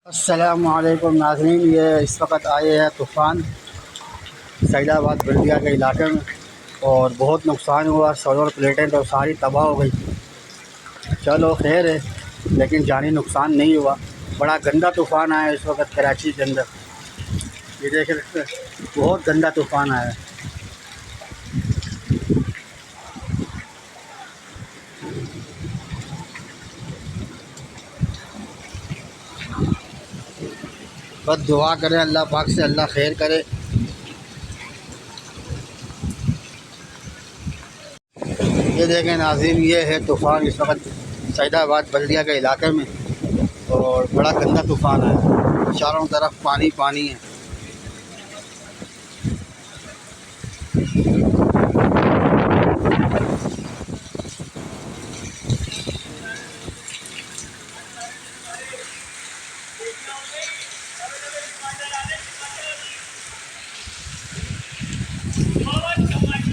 अस्सलामुअलैकुम नाज़रीन, ये इस वक्त आए हैं तूफ़ान सैदाबाद बल्दिया के इलाके में और बहुत नुकसान हुआ। सोलर प्लेटें तो सारी तबाह हो गई। चलो खैर है, लेकिन जानी नुकसान नहीं हुआ। बड़ा गंदा तूफ़ान आया इस वक्त कराची के अंदर। ये देख सकते हैं, बहुत गंदा तूफ़ान आया है। बस दुआ करें अल्लाह पाक से, अल्लाह खैर करे। ये देखें नाज़रीन, ये है तूफ़ान इस वक्त सैदाबाद बल्दिया के इलाके में और बड़ा गंदा तूफ़ान है। चारों तरफ पानी पानी है।